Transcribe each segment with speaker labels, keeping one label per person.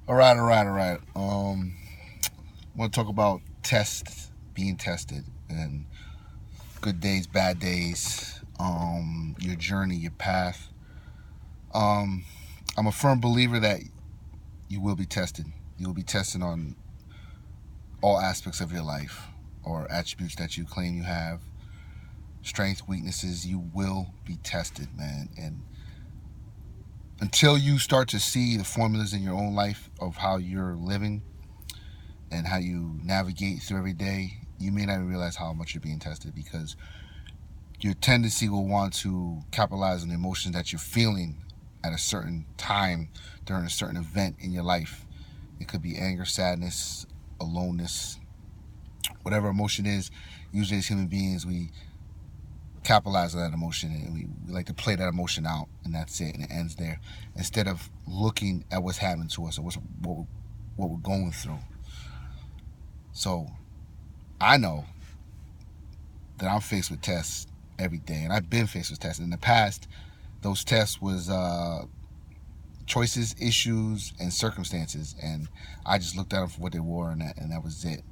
Speaker 1: All right. I want to talk about being tested, and good days, bad days, your journey, your path. Um, I'm a firm believer that you will be tested. You will be tested on all aspects of your life or attributes that you claim you have, strengths, weaknesses. You will be tested, man. And until you start to see the formulas in your own life of how you're living and how you navigate through every day, you may not even realize how much you're being tested because your tendency will want to capitalize on the emotions that you're feeling at a certain time during a certain event in your life. It could be anger, sadness, aloneness, whatever emotion is. Usually, as human beings, we capitalize on that emotion and we like to play that emotion out, and that's it, and it ends there. Instead of looking at what's happening to us or what we're going through. So I know that I'm faced with tests every day, and I've been faced with tests in the past. Those tests was choices, issues, and circumstances, and I just looked at them for what they were, and that was it.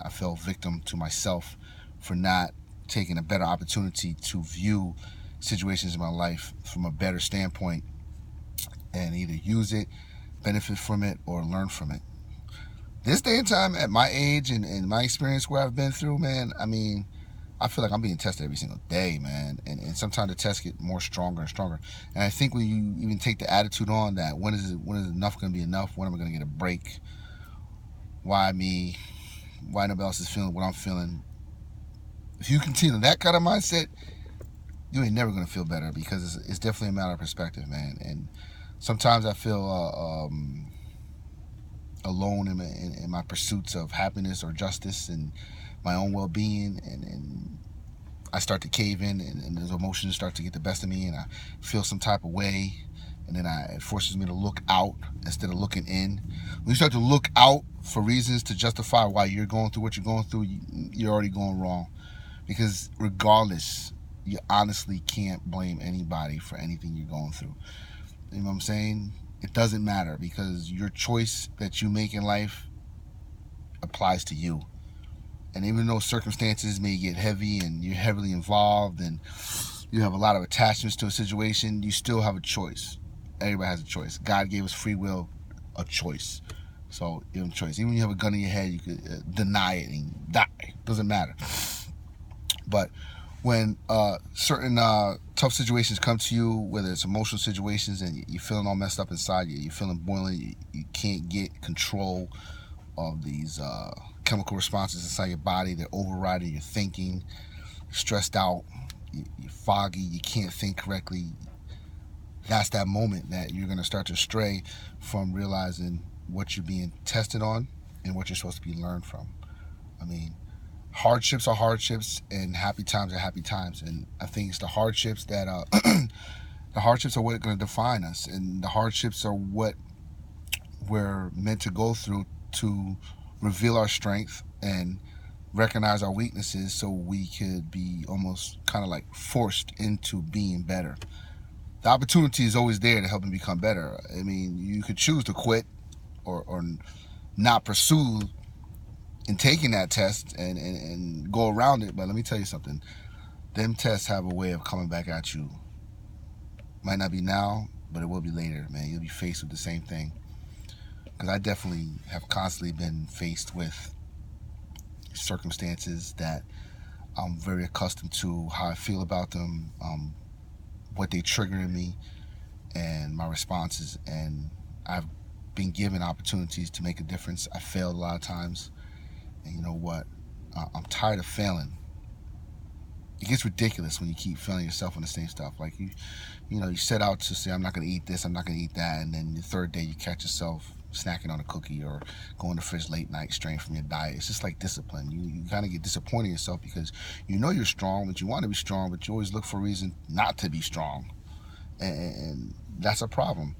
Speaker 1: I fell victim to myself for not taking a better opportunity to view situations in my life from a better standpoint and either use it, benefit from it, or learn from it. This day and time, at my age and my experience where I've been through, man, I mean, I feel like I'm being tested every single day, man. And sometimes the tests get more stronger and stronger. And I think when you even take the attitude on that, when is enough going to be enough? When am I going to get a break? Why me? Why nobody else is feeling what I'm feeling? If you continue that kind of mindset, you ain't never going to feel better because it's definitely a matter of perspective, man. And sometimes I feel alone in my pursuits of happiness or justice and my own well-being, and I start to cave in, and those emotions start to get the best of me, and I feel some type of way, and then it forces me to look out instead of looking in. When you start to look out for reasons to justify why you're going through what you're going through, you're already going wrong. Because regardless, you honestly can't blame anybody for anything you're going through. You know what I'm saying? It doesn't matter because your choice that you make in life applies to you. And even though circumstances may get heavy and you're heavily involved and you have a lot of attachments to a situation, you still have a choice. Everybody has a choice. God gave us free will, a choice. So you have a choice. Even when you have a gun in your head, you could deny it and die. Doesn't matter. But when certain tough situations come to you, whether it's emotional situations and you're feeling all messed up inside you, you're feeling boiling, you can't get control of these chemical responses inside your body. They're overriding your thinking. You're stressed out. You're foggy. You can't think correctly. That's that moment that you're going to start to stray from realizing what you're being tested on and what you're supposed to be learned from. I mean, hardships are hardships, and happy times are happy times. And I think it's the hardships that the hardships are what are going to define us, and the hardships are what we're meant to go through to reveal our strength and recognize our weaknesses so we could be almost kind of like forced into being better. The opportunity is always there to help him become better. I mean, you could choose to quit or not pursue in taking that test and go around it. But let me tell you something. Them tests have a way of coming back at you. Might not be now, but it will be later, man. You'll be faced with the same thing. Because I definitely have constantly been faced with circumstances that I'm very accustomed to how I feel about them, what they trigger in me, and my responses. And I've been given opportunities to make a difference. I failed a lot of times, and you know what? I'm tired of failing. It gets ridiculous when you keep failing yourself on the same stuff. Like you set out to say, I'm not going to eat this, I'm not going to eat that, and then the third day you catch yourself snacking on a cookie or going to the fridge late night straying from your diet. It's just like discipline. You kind of get disappointed in yourself because you know you're strong, but you want to be strong, but you always look for a reason not to be strong, and that's a problem.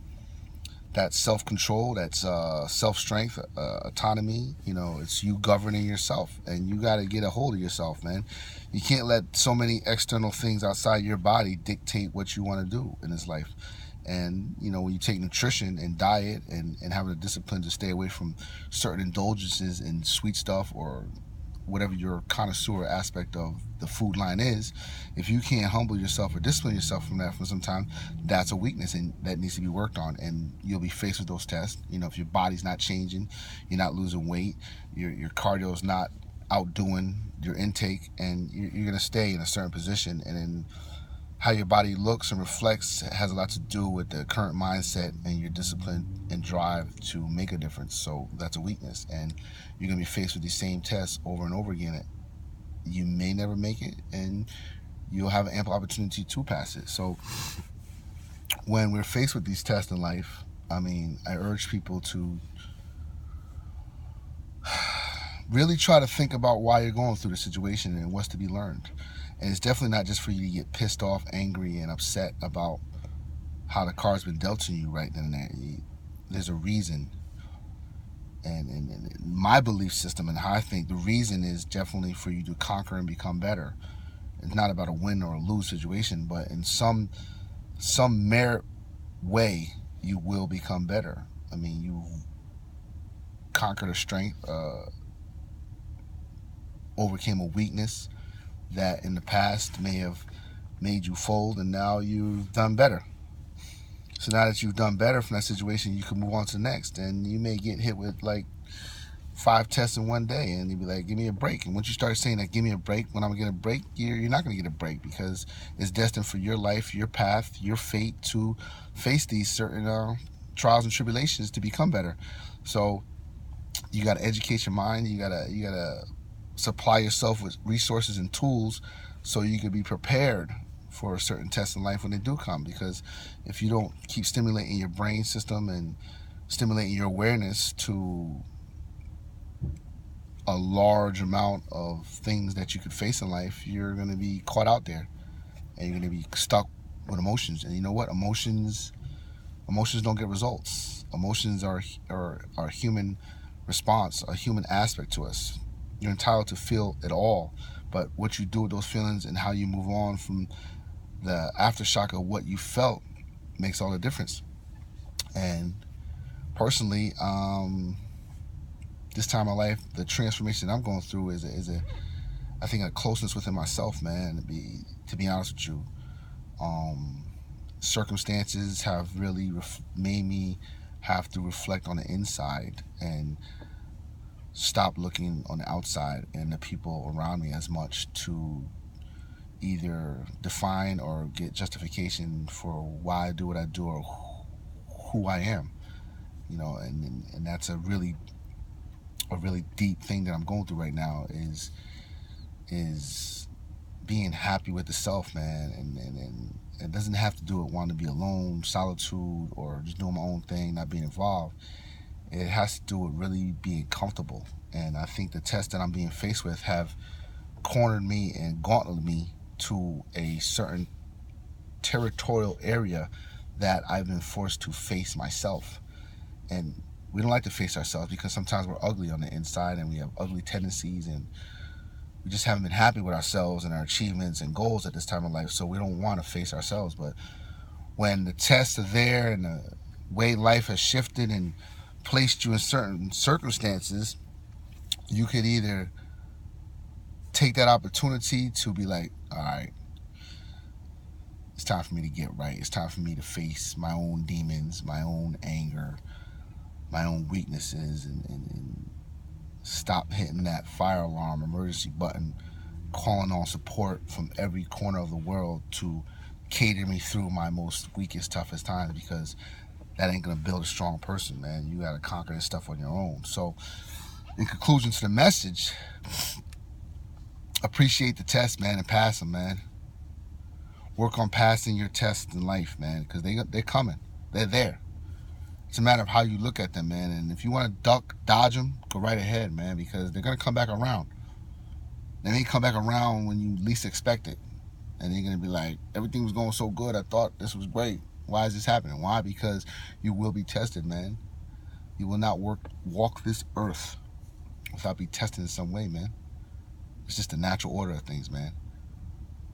Speaker 1: That's self-control, that's self-strength, autonomy. It's you governing yourself, and you got to get a hold of yourself, man. You can't let so many external things outside your body dictate what you want to do in this life. And when you take nutrition and diet and having a discipline to stay away from certain indulgences and sweet stuff, or whatever your connoisseur aspect of the food line is, if you can't humble yourself or discipline yourself from that for some time, that's a weakness and that needs to be worked on. And you'll be faced with those tests. If your body's not changing, you're not losing weight, your cardio is not outdoing your intake, and you're going to stay in a certain position. And then how your body looks and reflects has a lot to do with the current mindset and your discipline and drive to make a difference. So that's a weakness, and you're going to be faced with these same tests over and over again. You may never make it, and you'll have an ample opportunity to pass it. So when we're faced with these tests in life, I urge people to really try to think about why you're going through the situation and what's to be learned. And it's definitely not just for you to get pissed off, angry, and upset about how the card's been dealt to you right then and there. There's a reason. And my belief system and how I think, the reason is definitely for you to conquer and become better. It's not about a win or a lose situation, but in some merit way, you will become better. You conquered a strength, overcame a weakness that in the past may have made you fold, and now you've done better. So now that you've done better from that situation, you can move on to the next. And you may get hit with like 5 tests in one day, and you'll be like, give me a break. And once you start saying that, give me a break, when I'm going to get a break, you're not going to get a break, because it's destined for your life, your path, your fate to face these certain trials and tribulations to become better. So you got to educate your mind. You got to supply yourself with resources and tools so you can be prepared for certain tests in life when they do come. Because if you don't keep stimulating your brain system and stimulating your awareness to a large amount of things that you could face in life, you're going to be caught out there, and you're going to be stuck with emotions. And you know what? Emotions don't get results. Emotions are a human response, a human aspect to us. You're entitled to feel it all, but what you do with those feelings and how you move on from the aftershock of what you felt makes all the difference. And personally, this time of life, the transformation I'm going through is I think a closeness within myself, man. To be honest with you, circumstances have really made me have to reflect on the inside and stop looking on the outside and the people around me as much to either define or get justification for why I do what I do or who I am. And that's a really deep thing that I'm going through right now, is being happy with the self, man. And it doesn't have to do with wanting to be alone, solitude, or just doing my own thing, not being involved. It has to do with really being comfortable. And I think the tests that I'm being faced with have cornered me and gauntleted me to a certain territorial area that I've been forced to face myself. And we don't like to face ourselves because sometimes we're ugly on the inside and we have ugly tendencies, and we just haven't been happy with ourselves and our achievements and goals at this time of life, so we don't want to face ourselves. But when the tests are there and the way life has shifted and placed you in certain circumstances, you could either take that opportunity to be like, all right, it's time for me to get right. It's time for me to face my own demons, my own anger, my own weaknesses, and stop hitting that fire alarm emergency button, calling on support from every corner of the world to cater me through my most weakest, toughest times, because that ain't gonna build a strong person, man. You gotta conquer this stuff on your own. So in conclusion to the message, appreciate the test, man, and pass them, man. Work on passing your tests in life, man, because they're coming. They're there. It's a matter of how you look at them, man. And if you want to dodge them, go right ahead, man, because they're going to come back around. They may come back around when you least expect it. And they're going to be like, everything was going so good. I thought this was great. Why is this happening? Why? Because you will be tested, man. You will not walk this earth without being tested in some way, man. It's just the natural order of things, man.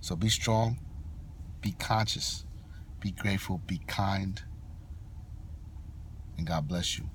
Speaker 1: So be strong, be conscious, Be grateful, be kind, and God bless you.